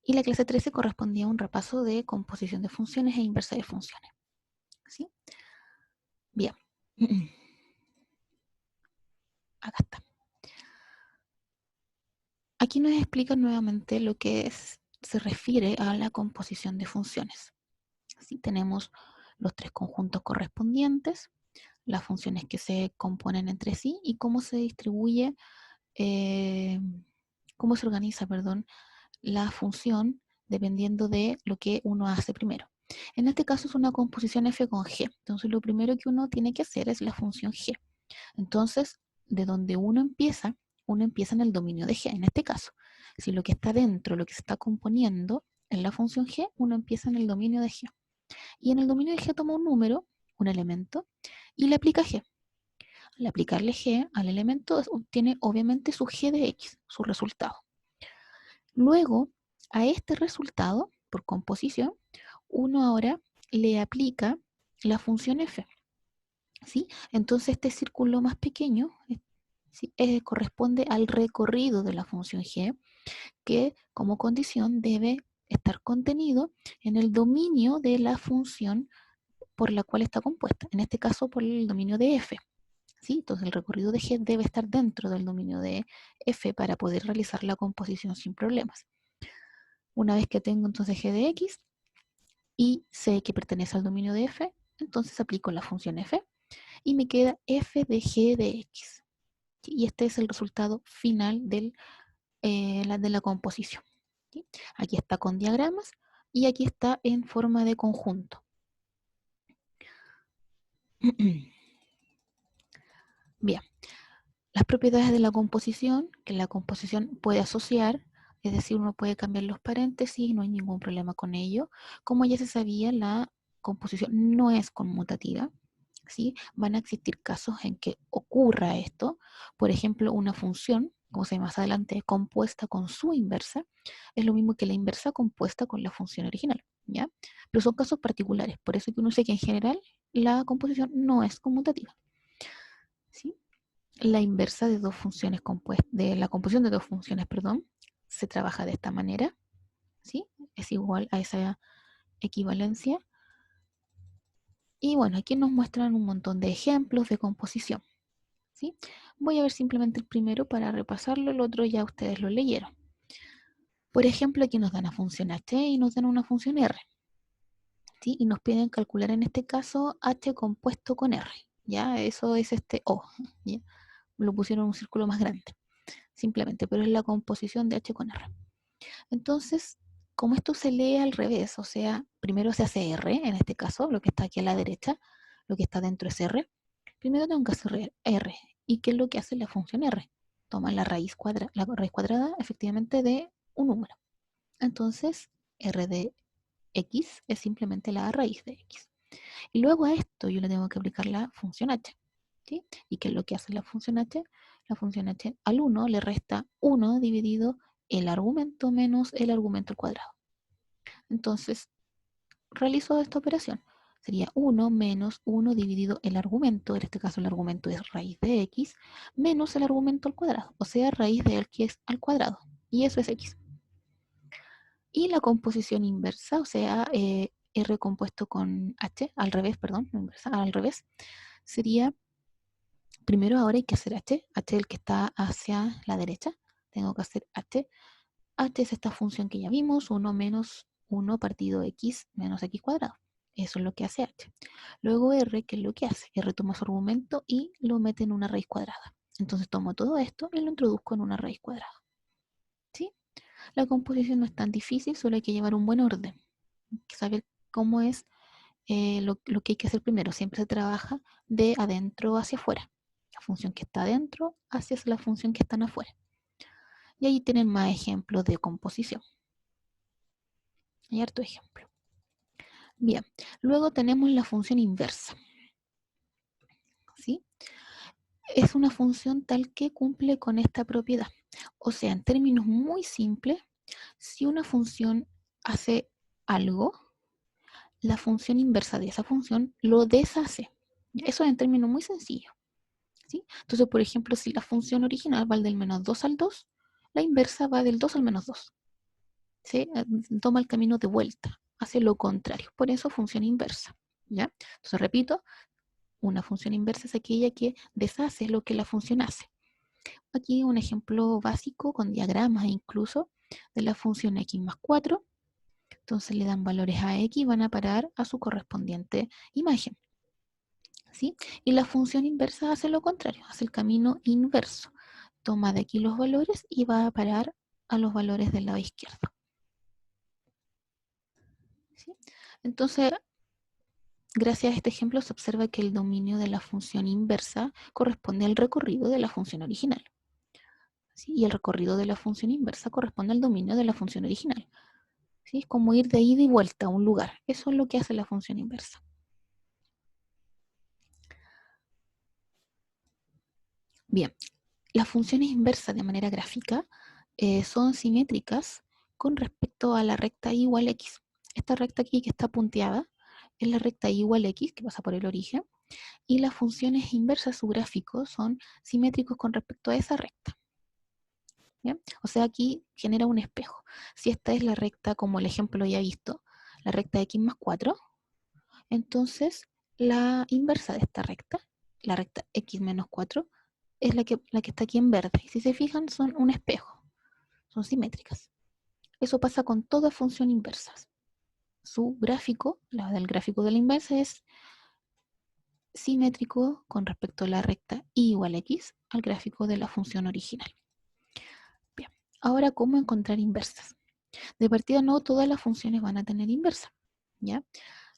Y la clase 13 correspondía a un repaso de composición de funciones e inversa de funciones. ¿Sí? Bien. Acá está. Aquí nos explica nuevamente lo que se refiere a la composición de funciones. Así tenemos los tres conjuntos correspondientes, las funciones que se componen entre sí y cómo se distribuye, cómo se organiza, perdón, la función dependiendo de lo que uno hace primero. En este caso es una composición f con g. Entonces lo primero que uno tiene que hacer es la función g. Entonces, de donde uno empieza en el dominio de g. En este caso, si lo que está dentro, lo que se está componiendo en la función g, uno empieza en el dominio de g. Y en el dominio de g toma un número, un elemento, y le aplica g. Al aplicarle g al elemento, obtiene obviamente su g de x, su resultado. Luego, a este resultado, por composición, uno ahora le aplica la función f. ¿Sí? Entonces este círculo más pequeño, ¿sí?, corresponde al recorrido de la función g, que como condición debe estar contenido en el dominio de la función por la cual está compuesta, en este caso por el dominio de f. ¿Sí? Entonces el recorrido de g debe estar dentro del dominio de f para poder realizar la composición sin problemas. Una vez que tengo entonces g de x y sé que pertenece al dominio de f, entonces aplico la función f y me queda f de g de x. Y este es el resultado final de la composición. ¿Sí? Aquí está con diagramas y aquí está en forma de conjunto. Bien, las propiedades de la composición, que la composición puede asociar, es decir, uno puede cambiar los paréntesis, no hay ningún problema con ello. Como ya se sabía, la composición no es conmutativa. ¿Sí? Van a existir casos en que ocurra esto. Por ejemplo, una función, como se ve más adelante, compuesta con su inversa, es lo mismo que la inversa compuesta con la función original, ¿ya? Pero son casos particulares, por eso que uno dice que en general la composición no es conmutativa, ¿sí? La inversa de dos funciones compuestas, de la composición de dos funciones, perdón, se trabaja de esta manera, ¿sí? Es igual a esa equivalencia. Y bueno, aquí nos muestran un montón de ejemplos de composición. ¿Sí? Voy a ver simplemente el primero para repasarlo, el otro ya ustedes lo leyeron. Por ejemplo, aquí nos dan una función h y nos dan una función r. ¿Sí? Y nos piden calcular en este caso h compuesto con r. ¿Ya? Eso es este O. ¿Ya? Lo pusieron en un círculo más grande. Simplemente, pero es la composición de h con r. Entonces, como esto se lee al revés, o sea, primero se hace r, en este caso, lo que está aquí a la derecha, lo que está dentro es r. Primero tengo que hacer r. ¿Y qué es lo que hace la función r? Toma la raíz cuadrada efectivamente de un número. Entonces, r de x es simplemente la raíz de x. Y luego a esto yo le tengo que aplicar la función h. ¿Sí? ¿Y qué es lo que hace la función h? La función h al 1 le resta 1 dividido el argumento menos el argumento al cuadrado. Entonces, realizo esta operación. Sería 1 menos 1 dividido el argumento, en este caso el argumento es raíz de x, menos el argumento al cuadrado, o sea, raíz de x al cuadrado. Y eso es x. Y la composición inversa, o sea, r compuesto con h, al revés, perdón, no inversa, al revés, sería, primero ahora hay que hacer h es el que está hacia la derecha, tengo que hacer h. H es esta función que ya vimos, 1 menos 1 partido x menos x cuadrado. Eso es lo que hace h. Luego r, ¿qué es lo que hace? R toma su argumento y lo mete en una raíz cuadrada. Entonces tomo todo esto y lo introduzco en una raíz cuadrada. ¿Sí? La composición no es tan difícil, solo hay que llevar un buen orden. Hay que saber cómo es lo que hay que hacer primero. Siempre se trabaja de adentro hacia afuera. La función que está adentro hacia la función que está afuera. Y ahí tienen más ejemplos de composición. Hay harto ejemplo. Bien, luego tenemos la función inversa. ¿Sí? Es una función tal que cumple con esta propiedad. O sea, en términos muy simples, si una función hace algo, la función inversa de esa función lo deshace. Eso es en términos muy sencillos. ¿Sí? Entonces, por ejemplo, si la función original va del menos 2 al 2, la inversa va del 2 al menos 2. ¿sí? Toma el camino de vuelta, hace lo contrario. Por eso función inversa. ¿Ya? Entonces repito, una función inversa es aquella que deshace lo que la función hace. Aquí un ejemplo básico con diagramas incluso de la función x más 4. Entonces le dan valores a x y van a parar a su correspondiente imagen. ¿Sí? Y la función inversa hace lo contrario, hace el camino inverso. Toma de aquí los valores y va a parar a los valores del lado izquierdo. ¿Sí? Entonces, gracias a este ejemplo se observa que el dominio de la función inversa corresponde al recorrido de la función original. ¿Sí? Y el recorrido de la función inversa corresponde al dominio de la función original. ¿Sí? Es como ir de ida y vuelta a un lugar. Eso es lo que hace la función inversa. Bien, las funciones inversas de manera gráfica son simétricas con respecto a la recta y igual x. Esta recta aquí que está punteada es la recta y igual x, que pasa por el origen, y las funciones inversas, su gráfico, son simétricos con respecto a esa recta. ¿Bien? O sea, aquí genera un espejo. Si esta es la recta, como el ejemplo ya visto, la recta x más 4, entonces la inversa de esta recta, la recta x menos 4, es la que está aquí en verde. Y si se fijan, son un espejo, son simétricas. Eso pasa con toda función inversa. Su gráfico, la del gráfico de la inversa, es simétrico con respecto a la recta y igual a x al gráfico de la función original. Bien, ahora, ¿cómo encontrar inversas? De partida, no todas las funciones van a tener inversa, ¿ya?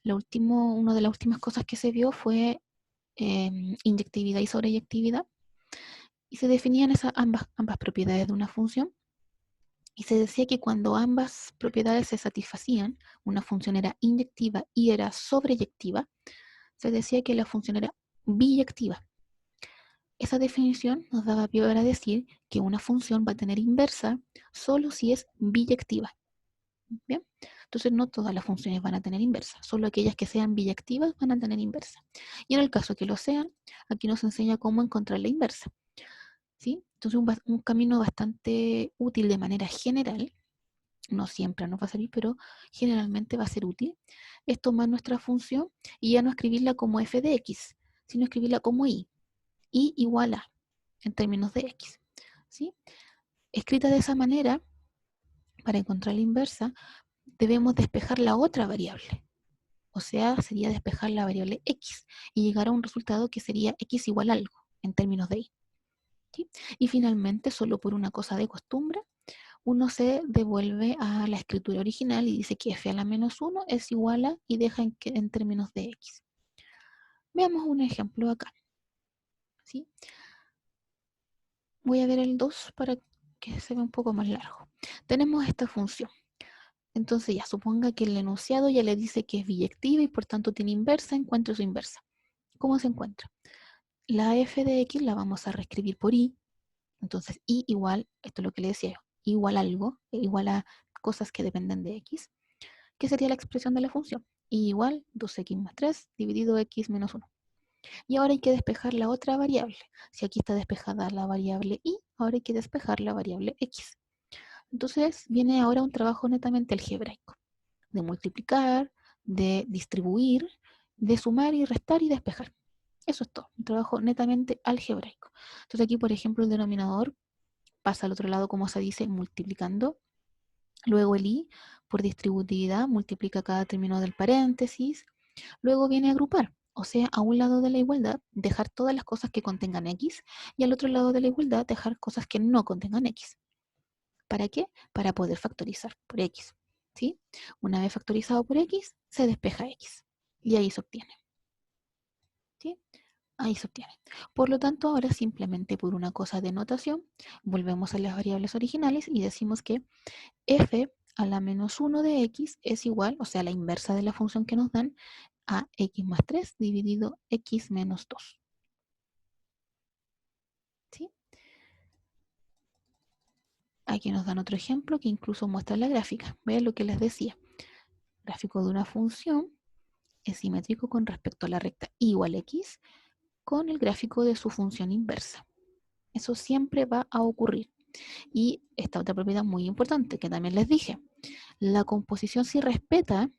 Una de las últimas cosas que se vio fue inyectividad y sobreyectividad, y se definían ambas propiedades de una función, y se decía que cuando ambas propiedades se satisfacían, una función era inyectiva y era sobreyectiva, se decía que la función era biyectiva. Esa definición nos daba pie para decir que una función va a tener inversa solo si es biyectiva. ¿Bien? Entonces no todas las funciones van a tener inversa, solo aquellas que sean biyectivas van a tener inversa. Y en el caso que lo sean, aquí nos enseña cómo encontrar la inversa. ¿Sí? Entonces un camino bastante útil de manera general, no siempre nos va a servir, pero generalmente va a ser útil, es tomar nuestra función y ya no escribirla como f de x, sino escribirla como y igual a, en términos de x. ¿Sí? Escrita de esa manera, para encontrar la inversa, debemos despejar la otra variable. O sea, sería despejar la variable x y llegar a un resultado que sería x igual a algo, en términos de y. ¿Sí? Y finalmente, solo por una cosa de costumbre, uno se devuelve a la escritura original y dice que f a la menos 1 es igual a, y deja en términos de x. Veamos un ejemplo acá. ¿Sí? Voy a ver el 2 para que se vea un poco más largo. Tenemos esta función. Entonces ya suponga que el enunciado ya le dice que es biyectiva y por tanto tiene inversa, encuentre su inversa. ¿Cómo se encuentra? La f de x la vamos a reescribir por y. Entonces y igual, esto es lo que le decía yo, igual a algo, igual a cosas que dependen de x, que sería la expresión de la función. Y igual 2x más 3 dividido x menos 1. Y ahora hay que despejar la otra variable. Si aquí está despejada la variable y, ahora hay que despejar la variable x. Entonces viene ahora un trabajo netamente algebraico, de multiplicar, de distribuir, de sumar y restar y despejar. Eso es todo, un trabajo netamente algebraico. Entonces aquí, por ejemplo, el denominador pasa al otro lado, como se dice, multiplicando. Luego el i, por distributividad, multiplica cada término del paréntesis. Luego viene a agrupar, o sea, a un lado de la igualdad, dejar todas las cosas que contengan x, y al otro lado de la igualdad, dejar cosas que no contengan x. ¿Para qué? Para poder factorizar por x. ¿Sí? Una vez factorizado por x, se despeja x. Y ahí se obtiene. ¿Sí? Ahí se obtiene. Por lo tanto, ahora simplemente por una cosa de notación, volvemos a las variables originales y decimos que f a la menos 1 de x es igual, o sea, la inversa de la función que nos dan, a x más 3 dividido x menos 2. ¿Sí? Aquí nos dan otro ejemplo que incluso muestra la gráfica. Vean lo que les decía. Gráfico de una función es simétrico con respecto a la recta y igual a x con el gráfico de su función inversa. Eso siempre va a ocurrir. Y esta otra propiedad muy importante que también les dije. La composición sí respeta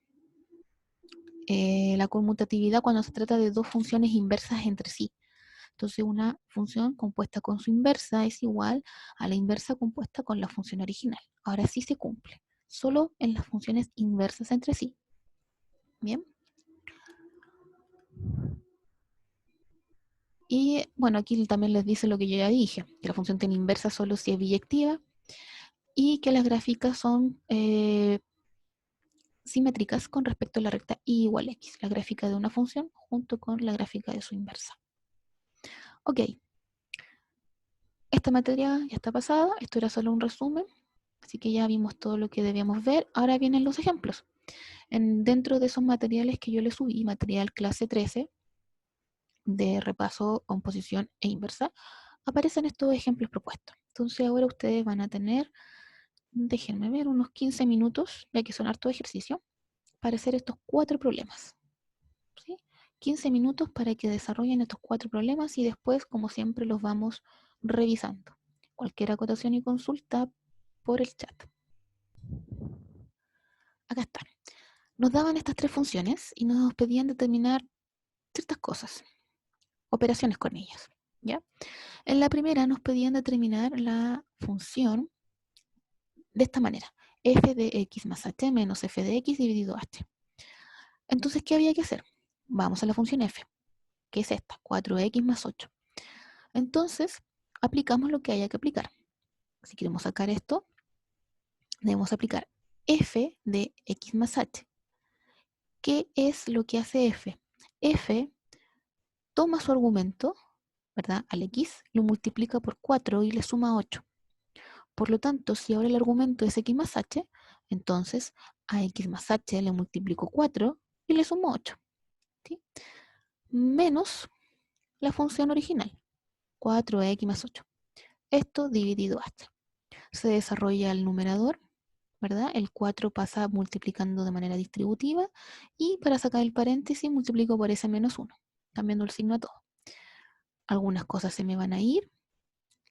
la conmutatividad cuando se trata de dos funciones inversas entre sí. Entonces una función compuesta con su inversa es igual a la inversa compuesta con la función original. Ahora sí se cumple, solo en las funciones inversas entre sí. Bien. Y bueno, aquí también les dice lo que yo ya dije, que la función tiene inversa solo si es biyectiva y que las gráficas son simétricas con respecto a la recta y igual a x, la gráfica de una función junto con la gráfica de su inversa. Ok, esta materia ya está pasada, esto era solo un resumen, así que ya vimos todo lo que debíamos ver. Ahora vienen los ejemplos. Dentro de esos materiales que yo les subí, material clase 13 de repaso, composición e inversa, aparecen estos ejemplos propuestos. Entonces ahora ustedes van a tener, déjenme ver, unos 15 minutos, ya que son harto ejercicio, para hacer estos 4 problemas. ¿Sí? 15 minutos para que desarrollen estos 4 problemas y después, como siempre, los vamos revisando. Cualquier acotación y consulta por el chat. Acá están. Nos daban estas 3 funciones y nos pedían determinar ciertas cosas, operaciones con ellas. ¿Ya? En la primera nos pedían determinar la función de esta manera. F de x más h menos f de x dividido h. Entonces, ¿qué había que hacer? Vamos a la función f, que es esta, 4x más 8. Entonces, aplicamos lo que haya que aplicar. Si queremos sacar esto, debemos aplicar f de x más h. ¿Qué es lo que hace f? F toma su argumento, ¿verdad? Al x, lo multiplica por 4 y le suma 8. Por lo tanto, si ahora el argumento es x más h, entonces a x más h le multiplico 4 y le sumo 8. ¿Sí? Menos la función original, 4x más 8. Esto dividido h. Se desarrolla el numerador, ¿verdad? El 4 pasa multiplicando de manera distributiva y para sacar el paréntesis multiplico por ese menos 1, cambiando el signo a todo. Algunas cosas se me van a ir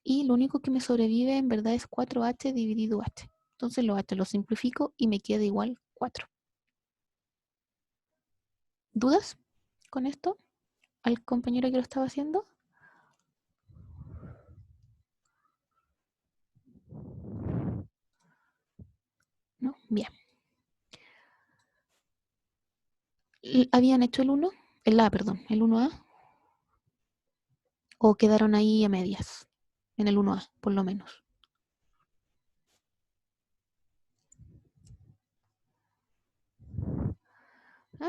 y lo único que me sobrevive en verdad es 4h dividido h. Entonces lo h lo simplifico y me queda igual 4. ¿Dudas con esto? ¿Al compañero que lo estaba haciendo? ¿No? Bien. ¿Habían hecho el 1? El A, perdón, el 1A. ¿O quedaron ahí a medias? En el 1A, por lo menos.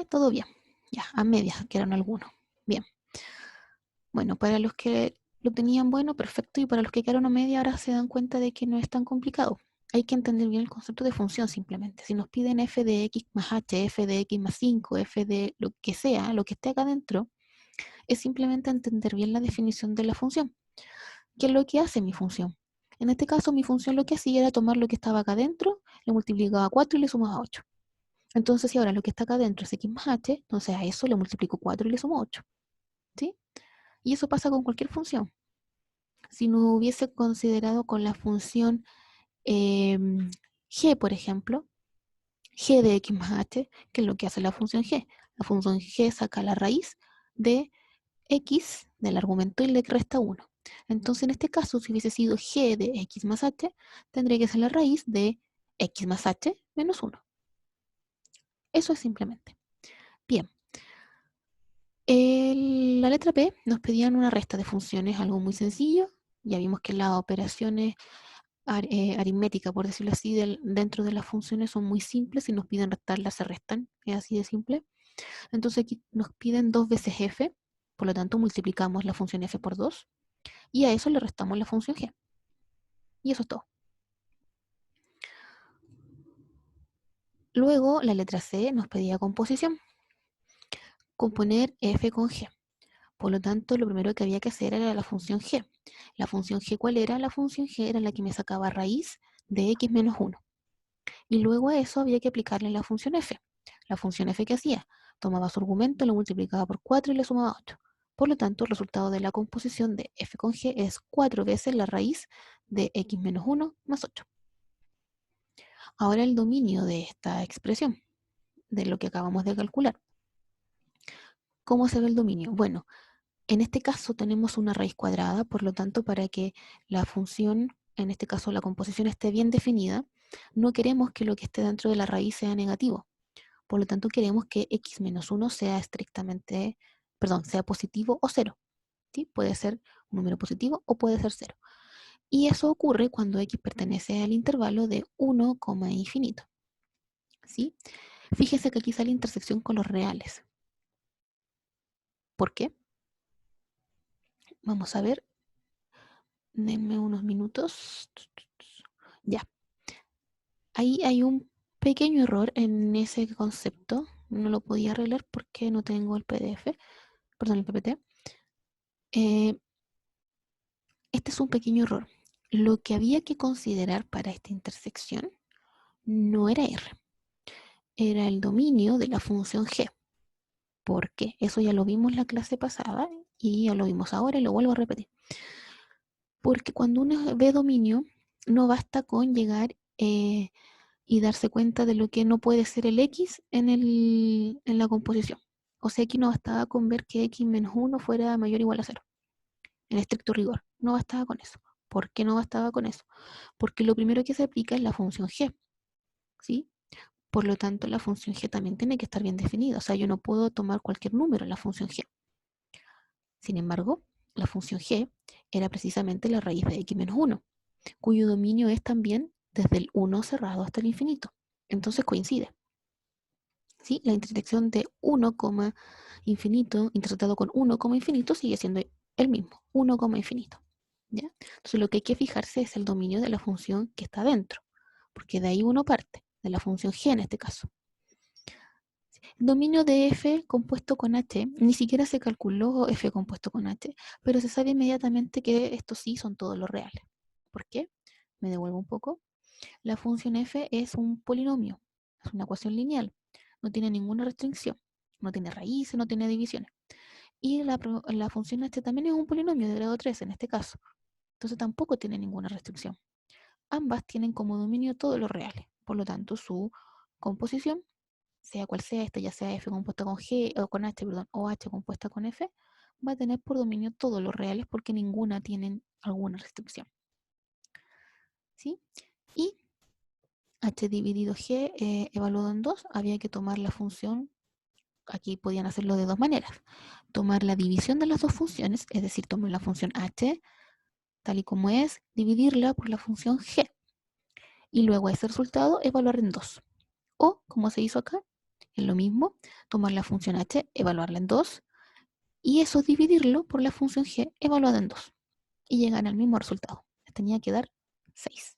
Todo bien. Ya, a medias quedaron algunos. Bien. Bueno, para los que lo tenían bueno, perfecto. Y para los que quedaron a media, ahora se dan cuenta de que no es tan complicado. Hay que entender bien el concepto de función simplemente. Si nos piden f de x más h, f de x más 5, f de lo que sea, lo que esté acá adentro, es simplemente entender bien la definición de la función. ¿Qué es lo que hace mi función? En este caso, mi función lo que hacía era tomar lo que estaba acá adentro, le multiplicaba a 4 y le sumaba 8. Entonces, si ahora lo que está acá adentro es x más h, entonces a eso le multiplico 4 y le sumo 8. ¿Sí? Y eso pasa con cualquier función. Si no hubiese considerado con la función g, por ejemplo, g de x más h, ¿qué es lo que hace la función g? La función g saca la raíz de x del argumento y le resta 1. Entonces, en este caso, si hubiese sido g de x más h, tendría que ser la raíz de x más h menos 1. Eso es simplemente. Bien. La letra P nos pedían una resta de funciones, algo muy sencillo. Ya vimos que las operaciones aritméticas, por decirlo así, dentro de las funciones son muy simples. Si nos piden restarlas, se restan. Es así de simple. Entonces aquí nos piden 2 veces f. Por lo tanto, multiplicamos la función f por 2. Y a eso le restamos la función g. Y eso es todo. Luego, la letra C nos pedía composición. Componer f con g. Por lo tanto, lo primero que había que hacer era la función g. ¿La función g cuál era? La función g era la que me sacaba raíz de x menos 1. Y luego a eso había que aplicarle la función f. La función f que hacía, tomaba su argumento, lo multiplicaba por 4 y le sumaba 8. Por lo tanto, el resultado de la composición de f con g es 4 veces la raíz de x menos 1 más 8. Ahora el dominio de esta expresión, de lo que acabamos de calcular. ¿Cómo se ve el dominio? Bueno, en este caso tenemos una raíz cuadrada, por lo tanto, para que la función, en este caso la composición, esté bien definida, no queremos que lo que esté dentro de la raíz sea negativo. Por lo tanto, queremos que x menos 1 sea estrictamente, perdón, sea positivo o cero. ¿Sí? Puede ser un número positivo o puede ser cero. Y eso ocurre cuando x pertenece al intervalo de 1, infinito. ¿Sí? Fíjese que aquí sale intersección con los reales. ¿Por qué? Vamos a ver. Denme unos minutos. Ya. Ahí hay un pequeño error en ese concepto. No lo podía arreglar porque no tengo el PDF, perdón, el PPT. Este es un pequeño error. Lo que había que considerar para esta intersección no era R, era el dominio de la función G. ¿Por qué? Eso ya lo vimos la clase pasada y ya lo vimos ahora y lo vuelvo a repetir. Porque cuando uno ve dominio, no basta con llegar y darse cuenta de lo que no puede ser el X en la composición. O sea, aquí no bastaba con ver que X menos 1 fuera mayor o igual a 0, en estricto rigor. No bastaba con eso. ¿Por qué no bastaba con eso? Porque lo primero que se aplica es la función G, ¿sí? Por lo tanto, la función G también tiene que estar bien definida. O sea, yo no puedo tomar cualquier número en la función G. Sin embargo, la función G era precisamente la raíz de x menos 1, cuyo dominio es también desde el 1 cerrado hasta el infinito. Entonces coincide. ¿Sí? La intersección de 1, infinito interpretado con 1, infinito sigue siendo el mismo, 1, infinito. ¿Ya? Entonces lo que hay que fijarse es el dominio de la función que está dentro, porque de ahí uno parte, de la función g en este caso. El dominio de f compuesto con h, ni siquiera se calculó f compuesto con h, pero se sabe inmediatamente que estos sí son todos los reales. ¿Por qué? Me devuelvo un poco. La función f es un polinomio, es una ecuación lineal, no tiene ninguna restricción, no tiene raíces, no tiene divisiones. Y la función h también es un polinomio de grado 3 en este caso, entonces tampoco tiene ninguna restricción. Ambas tienen como dominio todos los reales, por lo tanto su composición, sea cual sea esta, ya sea f compuesta con g o con h, perdón, o h compuesta con f, va a tener por dominio todos los reales porque ninguna tiene alguna restricción. ¿Sí? Y h dividido g evaluado en 2, había que tomar la función, aquí podían hacerlo de dos maneras. Tomar la división de las dos funciones, es decir, tomar la función h tal y como es, dividirla por la función g. Y luego a ese resultado evaluar en 2. O, como se hizo acá, es lo mismo, tomar la función h, evaluarla en 2, y eso dividirlo por la función g evaluada en 2. Y llegan al mismo resultado. Tenía que dar 6.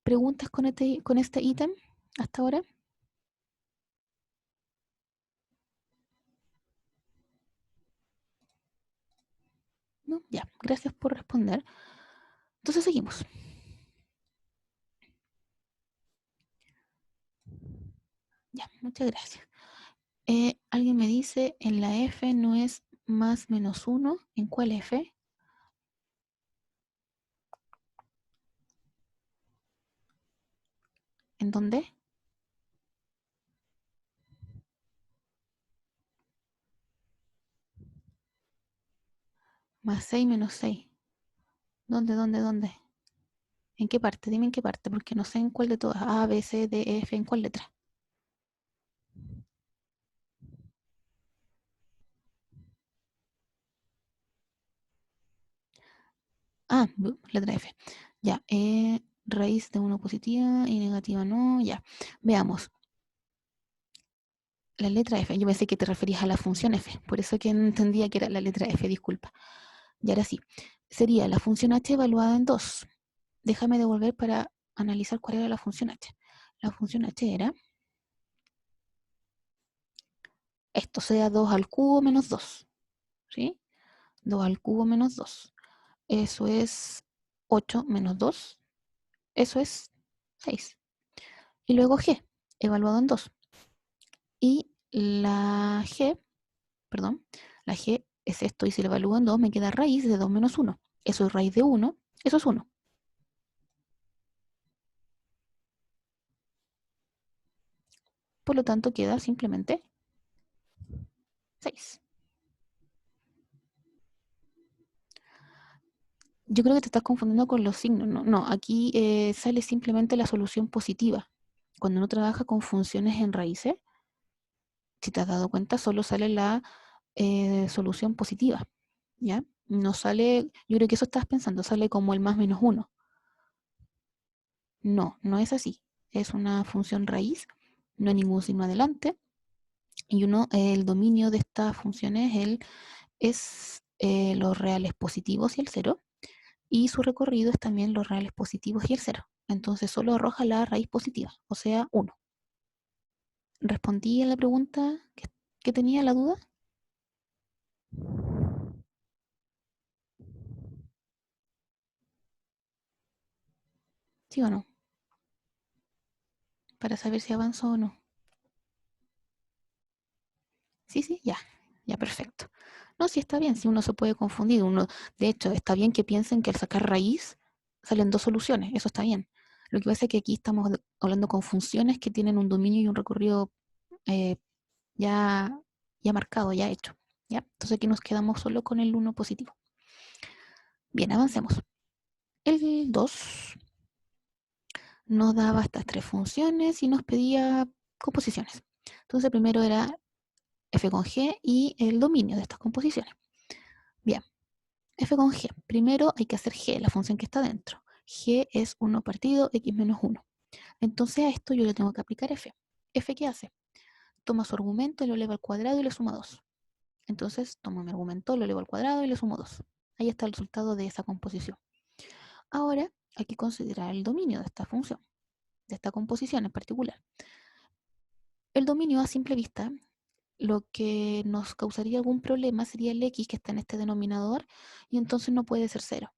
¿Preguntas con este ítem hasta ahora? ¿No? Ya, gracias por responder. Entonces seguimos. Ya, muchas gracias. Alguien me dice, en la f no es más menos 1. ¿En cuál f? ¿En dónde? Más 6 menos 6. ¿Dónde? ¿En qué parte? Dime en qué parte, porque no sé en cuál de todas. A, B, C, D, E, F, ¿en cuál letra? Ah, letra F. Ya, raíz de 1 positiva y negativa no, ya. Veamos. La letra F, yo pensé que te referías a la función F, por eso que no entendía que era la letra F, disculpa. Y ahora sí, sería la función H evaluada en 2. Déjame devolver para analizar cuál era la función H. La función H era esto, sea 2 al cubo menos 2. ¿Sí? 2 al cubo menos 2. Eso es 8 menos 2. Eso es 6. Y luego G, evaluado en 2. Y perdón, la G es esto, y si lo evalúo en 2 me queda raíz de 2 menos 1. Eso es raíz de 1, eso es 1. Por lo tanto, queda simplemente 6. Yo creo que te estás confundiendo con los signos. No, no, aquí sale simplemente la solución positiva. Cuando uno trabaja con funciones en raíces, si te has dado cuenta, solo sale la solución positiva, ¿ya? No sale, yo creo que eso estás pensando, sale como el más menos uno. No, no es así. Es una función raíz, no hay ningún signo adelante, y el dominio de estas funciones es los reales positivos y el cero, y su recorrido es también los reales positivos y el cero. Entonces solo arroja la raíz positiva, o sea, 1. ¿Respondí a la pregunta que tenía la duda? ¿Sí o no? Para saber si avanzó o no. Sí, sí, ya, ya, perfecto. No, sí está bien, si uno se puede confundir. De hecho, está bien que piensen que al sacar raíz salen dos soluciones, eso está bien. Lo que pasa es que aquí estamos hablando con funciones que tienen un dominio y un recorrido eh, ya, ya marcado, ya hecho. ¿Ya? Entonces aquí nos quedamos solo con el uno positivo. Bien, avancemos. El 2 nos daba estas tres funciones y nos pedía composiciones. Entonces primero era f con g y el dominio de estas composiciones. Bien, f con g. Primero hay que hacer g, la función que está dentro. G es 1 partido x menos 1. Entonces a esto yo le tengo que aplicar f. ¿F qué hace? Toma su argumento, lo eleva al cuadrado y le suma 2. Entonces tomo mi argumento, lo elevo al cuadrado y le sumo 2. Ahí está el resultado de esa composición. Ahora hay que considerar el dominio de esta función, de esta composición en particular. El dominio a simple vista, lo que nos causaría algún problema sería el x que está en este denominador y entonces no puede ser 0.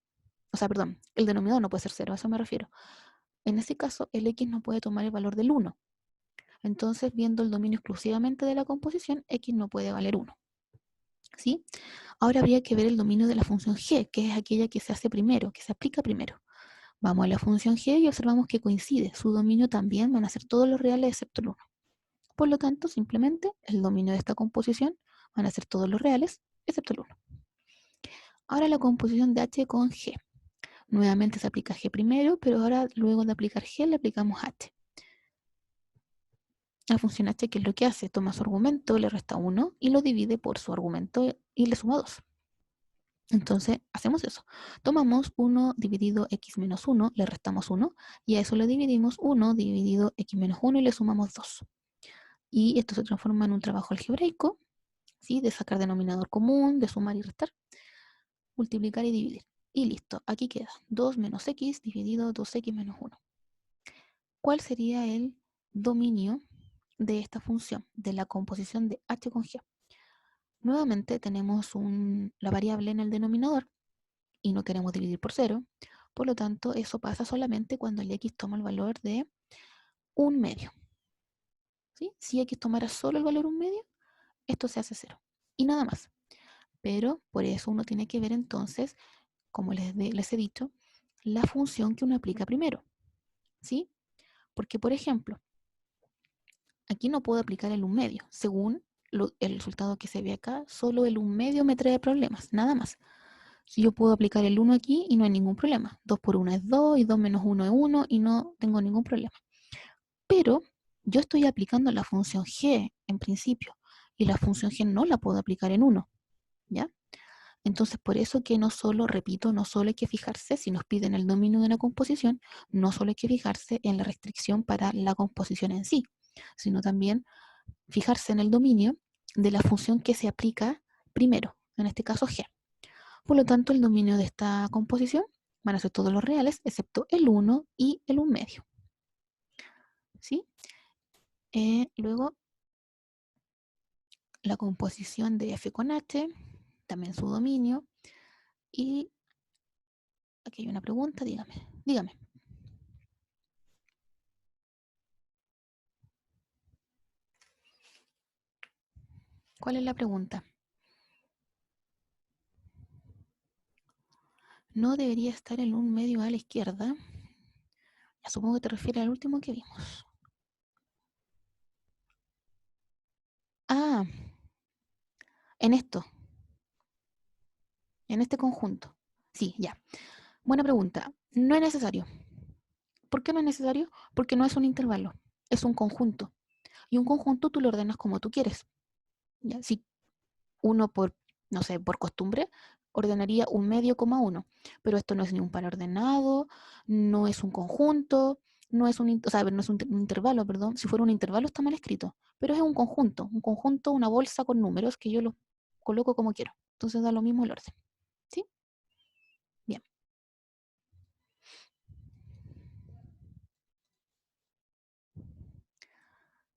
O sea, perdón, el denominador no puede ser 0, a eso me refiero. En ese caso, el x no puede tomar el valor del 1. Entonces, viendo el dominio exclusivamente de la composición, x no puede valer 1. ¿Sí? Ahora habría que ver el dominio de la función g, que es aquella que se hace primero, que se aplica primero. Vamos a la función g y observamos que coincide. Su dominio también van a ser todos los reales excepto el 1. Por lo tanto, simplemente el dominio de esta composición van a ser todos los reales excepto el 1. Ahora la composición de h con g. Nuevamente se aplica g primero, pero ahora luego de aplicar g le aplicamos h. La función h, ¿qué es lo que hace? Toma su argumento, le resta 1 y lo divide por su argumento y le suma 2. Entonces hacemos eso. Tomamos 1 dividido x menos 1, le restamos 1 y a eso le dividimos 1 dividido x menos 1 y le sumamos 2. Y esto se transforma en un trabajo algebraico, ¿sí? De sacar denominador común, de sumar y restar, multiplicar y dividir. Y listo, aquí queda 2 menos x dividido 2x menos 1. ¿Cuál sería el dominio de esta función, de la composición de h con g? Nuevamente tenemos la variable en el denominador y no queremos dividir por 0. Por lo tanto, eso pasa solamente cuando el x toma el valor de 1/2. ¿Sí? Si x tomara solo el valor 1/2, esto se hace 0. Y nada más. Pero por eso uno tiene que ver entonces, como les he dicho, la función que uno aplica primero. ¿Sí? Porque, por ejemplo, aquí no puedo aplicar el 1/2. Según el resultado que se ve acá, solo el 1/2 me trae problemas, nada más. Si yo puedo aplicar el 1 aquí y no hay ningún problema. 2 por 1 es 2 y 2 menos 1 es 1 y no tengo ningún problema. Pero yo estoy aplicando la función g en principio y la función g no la puedo aplicar en 1. ¿Ya? Entonces, por eso que no solo, repito, no solo hay que fijarse, si nos piden el dominio de una composición, no solo hay que fijarse en la restricción para la composición en sí, sino también fijarse en el dominio de la función que se aplica primero, en este caso g. Por lo tanto, el dominio de esta composición van a ser todos los reales, excepto el 1 y el 1/2. ¿Sí? Luego, la composición de f con h, también su dominio. Y aquí hay una pregunta, dígame. ¿Cuál es la pregunta? No debería estar en 1/2 a la izquierda. Ya supongo que te refieres al último que vimos. Ah, en esto, en este conjunto. Sí, ya. Buena pregunta. No es necesario. ¿Por qué no es necesario? Porque no es un intervalo, es un conjunto. Y un conjunto tú lo ordenas como tú quieres. ¿Ya? Si uno por, no sé, por costumbre, ordenaría un medio coma uno. Pero esto no es ni un par ordenado, no es un conjunto, no es un, o sea, no es un intervalo, perdón. Si fuera un intervalo está mal escrito. Pero es un conjunto, una bolsa con números que yo los coloco como quiero. Entonces da lo mismo el orden. ¿Sí? Bien,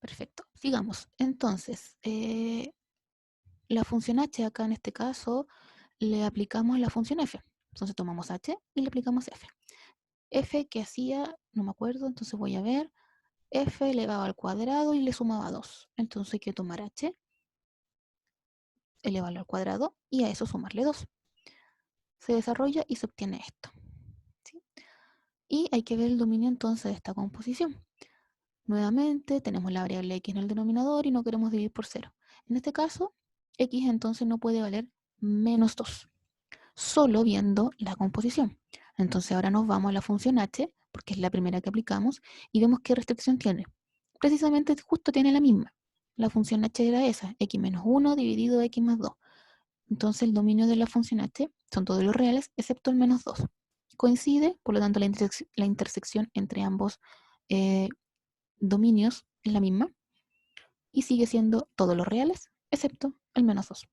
perfecto. Sigamos. Entonces, la función h acá en este caso le aplicamos la función f. Entonces tomamos h y le aplicamos f. F que hacía, no me acuerdo, entonces voy a ver. F elevado al cuadrado y le sumaba 2. Entonces hay que tomar h, elevarlo al cuadrado y a eso sumarle 2. Se desarrolla y se obtiene esto. ¿Sí? Y hay que ver el dominio entonces de esta composición. Nuevamente tenemos la variable x en el denominador y no queremos dividir por 0. En este caso, x entonces no puede valer menos 2. Solo viendo la composición. Entonces ahora nos vamos a la función h, porque es la primera que aplicamos, y vemos qué restricción tiene. Precisamente justo tiene la misma. La función h era esa, x menos 1 dividido x más 2. Entonces el dominio de la función h son todos los reales excepto el menos 2. Coincide, por lo tanto la intersección entre ambos eh, dominios es la misma y sigue siendo todos los reales excepto el menos 2.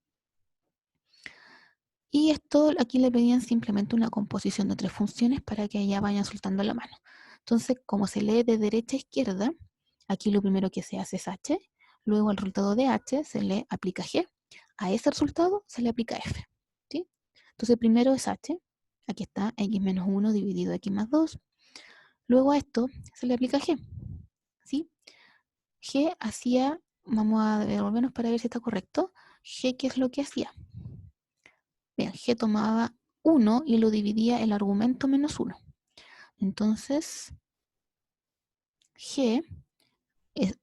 Y esto aquí le pedían simplemente una composición de tres funciones para que ya vayan soltando la mano. Entonces, como se lee de derecha a izquierda, aquí lo primero que se hace es h, luego al resultado de h se le aplica g, a ese resultado se le aplica f. ¿Sí? Entonces, primero es h, aquí está x menos 1 dividido x más 2, luego a esto se le aplica g. ¿Sí? G hacía, vamos a devolvernos para ver si está correcto, g, ¿qué es lo que hacía? Bien, g tomaba 1 y lo dividía el argumento menos 1. Entonces, g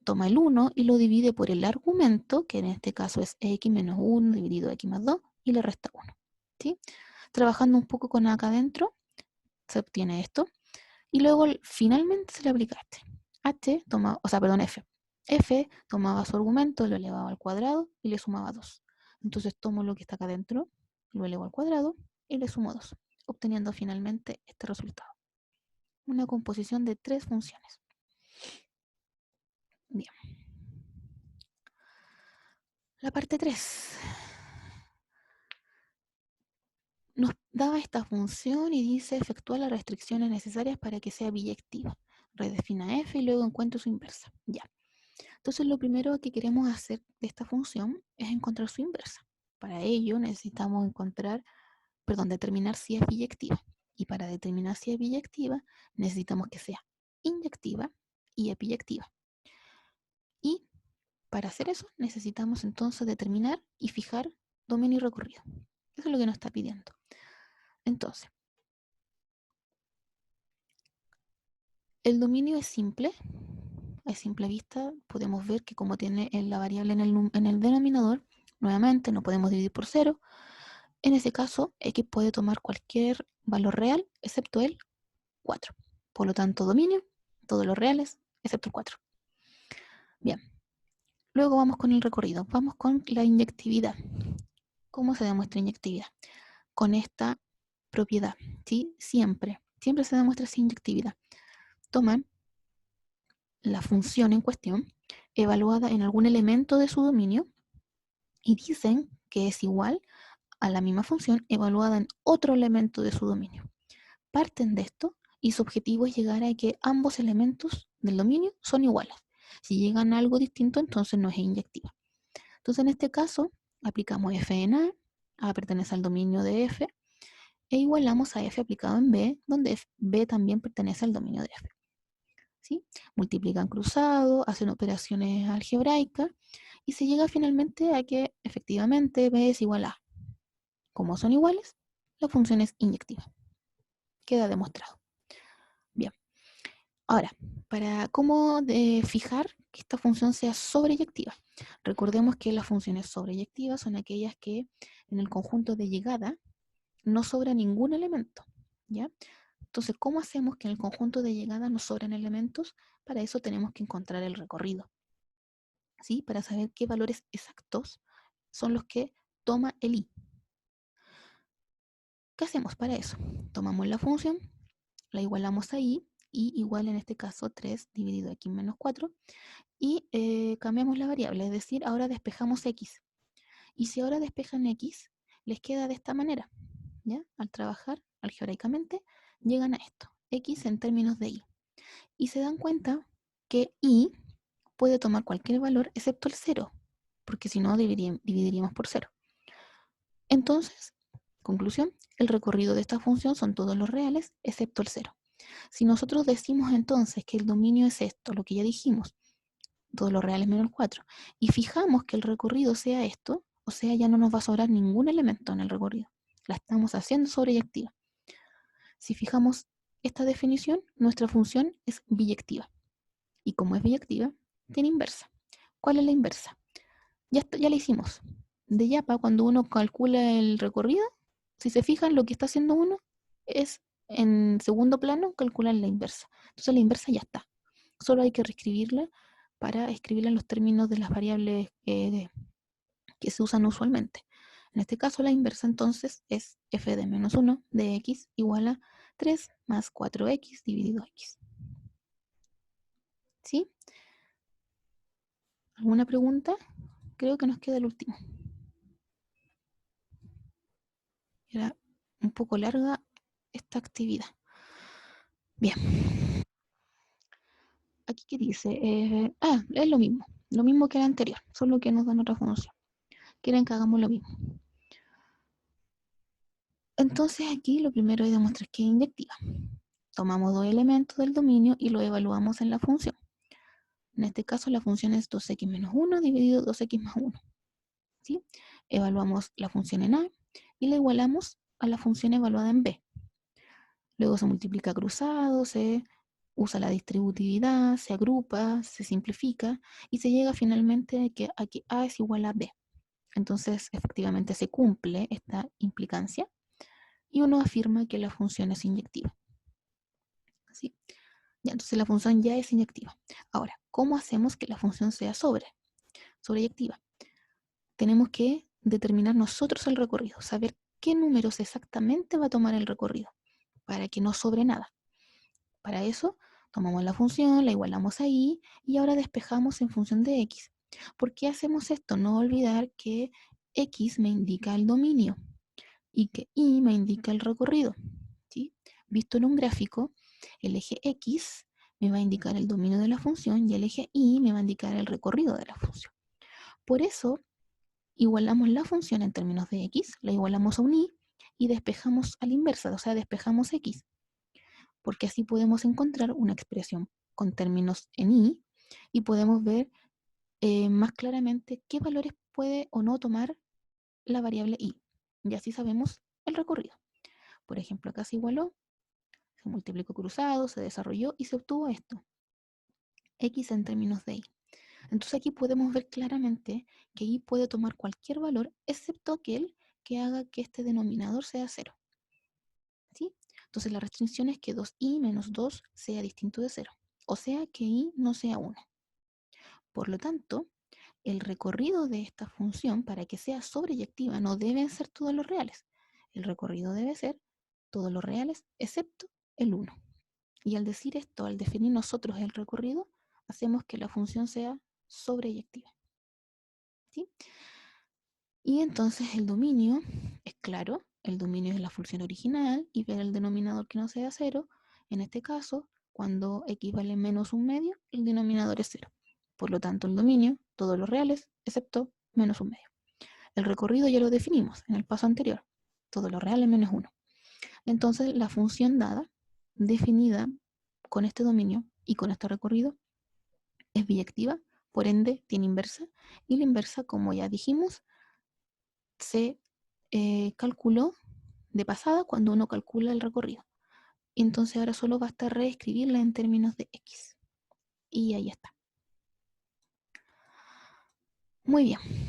toma el 1 y lo divide por el argumento, que en este caso es x menos 1 dividido x más 2, y le resta 1. ¿Sí? Trabajando un poco con acá adentro, se obtiene esto. Y luego finalmente se le aplica este. H toma, o sea, perdón, f. F tomaba su argumento, lo elevaba al cuadrado y le sumaba 2. Entonces tomo lo que está acá adentro, lo elevo al cuadrado y le sumo 2, obteniendo finalmente este resultado. Una composición de tres funciones. Bien. La parte 3 nos daba esta función y dice efectuar las restricciones necesarias para que sea biyectiva. Redefina f y luego encuentre su inversa. Ya. Entonces lo primero que queremos hacer de esta función es encontrar su inversa. Para ello necesitamos determinar si es biyectiva. Y para determinar si es biyectiva necesitamos que sea inyectiva y epiyectiva. Y para hacer eso necesitamos entonces determinar y fijar dominio y recorrido. Eso es lo que nos está pidiendo. Entonces, el dominio es simple. A simple vista podemos ver que como tiene la variable en el denominador, nuevamente no podemos dividir por 0. En ese caso, x puede tomar cualquier valor real excepto el 4. Por lo tanto, dominio, todos los reales excepto el 4. Bien, luego vamos con el recorrido. Vamos con la inyectividad. ¿Cómo se demuestra inyectividad? Con esta propiedad, ¿sí? Siempre se demuestra esa inyectividad. Toman la función en cuestión, evaluada en algún elemento de su dominio, y dicen que es igual a la misma función evaluada en otro elemento de su dominio. Parten de esto y su objetivo es llegar a que ambos elementos del dominio son iguales. Si llegan a algo distinto, entonces no es inyectiva. Entonces, en este caso, aplicamos f en A pertenece al dominio de f, e igualamos a f aplicado en B, donde B también pertenece al dominio de f. ¿Sí? Multiplican cruzado, hacen operaciones algebraicas, y se llega finalmente a que efectivamente B es igual a A. Como son iguales, la función es inyectiva. Queda demostrado. Bien. Ahora, para cómo fijar que esta función sea sobreyectiva. Recordemos que las funciones sobreyectivas son aquellas que en el conjunto de llegada no sobra ningún elemento, ¿ya? Entonces, ¿cómo hacemos que en el conjunto de llegada no sobren elementos? Para eso tenemos que encontrar el recorrido, ¿sí? Para saber qué valores exactos son los que toma el i. ¿Qué hacemos para eso? Tomamos la función, la igualamos a i igual en este caso 3 dividido x menos 4, y cambiamos la variable, es decir, ahora despejamos x. Y si ahora despejan x, les queda de esta manera, ¿ya? Al trabajar algebraicamente, llegan a esto, x en términos de y. Y se dan cuenta que y puede tomar cualquier valor excepto el 0, porque si no dividiríamos por 0. Entonces, conclusión, el recorrido de esta función son todos los reales excepto el 0. Si nosotros decimos entonces que el dominio es esto, lo que ya dijimos, todos los reales menos 4, y fijamos que el recorrido sea esto, o sea, ya no nos va a sobrar ningún elemento en el recorrido. La estamos haciendo sobreyectiva. Si fijamos esta definición, nuestra función es biyectiva. Y como es biyectiva, tiene inversa. ¿Cuál es la inversa? Ya la hicimos. De Yapa, cuando uno calcula el recorrido, si se fijan, lo que está haciendo uno es, en segundo plano, calcular la inversa. Entonces la inversa ya está. Solo hay que reescribirla para escribirla en los términos de las variables que se usan usualmente. En este caso, la inversa entonces es f de menos 1 de x igual a 3 más 4x dividido x. ¿Sí? ¿Alguna pregunta? Creo que nos queda el último. Era un poco larga esta actividad. Bien. Aquí que dice, es lo mismo que el anterior, solo que nos dan otra función. Quieren que hagamos lo mismo. Entonces aquí lo primero es demostrar que es inyectiva. Tomamos dos elementos del dominio y lo evaluamos en la función. En este caso la función es 2x menos 1 dividido 2x más 1. ¿Sí? Evaluamos la función en A y la igualamos a la función evaluada en B. Luego se multiplica cruzado, se usa la distributividad, se agrupa, se simplifica y se llega finalmente a que A es igual a B. Entonces, efectivamente se cumple esta implicancia y uno afirma que la función es inyectiva. ¿Sí? Ya, entonces la función ya es inyectiva. Ahora, ¿cómo hacemos que la función sea sobreyectiva? Tenemos que determinar nosotros el recorrido, saber qué números exactamente va a tomar el recorrido, para que no sobre nada. Para eso, tomamos la función, la igualamos ahí y ahora despejamos en función de x. ¿Por qué hacemos esto? No olvidar que x me indica el dominio y que y me indica el recorrido. ¿Sí? Visto en un gráfico, el eje x me va a indicar el dominio de la función y el eje y me va a indicar el recorrido de la función. Por eso, igualamos la función en términos de x, la igualamos a un y despejamos a la inversa, o sea, despejamos x, porque así podemos encontrar una expresión con términos en y podemos ver más claramente qué valores puede o no tomar la variable y. Y así sabemos el recorrido. Por ejemplo, acá se igualó, se multiplicó cruzado, se desarrolló y se obtuvo esto, x en términos de y. Entonces aquí podemos ver claramente que y puede tomar cualquier valor excepto aquel que haga que este denominador sea 0. ¿Sí? Entonces la restricción es que 2i menos 2 sea distinto de 0, o sea que i no sea 1. Por lo tanto, el recorrido de esta función para que sea sobreyectiva no deben ser todos los reales. El recorrido debe ser todos los reales excepto el 1. Y al decir esto, al definir nosotros el recorrido, hacemos que la función sea sobreyectiva. ¿Sí? Y entonces el dominio es claro, el dominio es la función original y ver el denominador que no sea 0. En este caso, cuando x vale menos un medio, el denominador es 0. Por lo tanto, el dominio, todos los reales, excepto menos un medio. El recorrido ya lo definimos en el paso anterior, todos los reales menos 1. Entonces, la función dada, definida con este dominio y con este recorrido, es biyectiva, por ende tiene inversa, y la inversa, como ya dijimos, se calculó de pasada cuando uno calcula el recorrido. Entonces ahora solo basta reescribirla en términos de X. Y ahí está. Muy bien.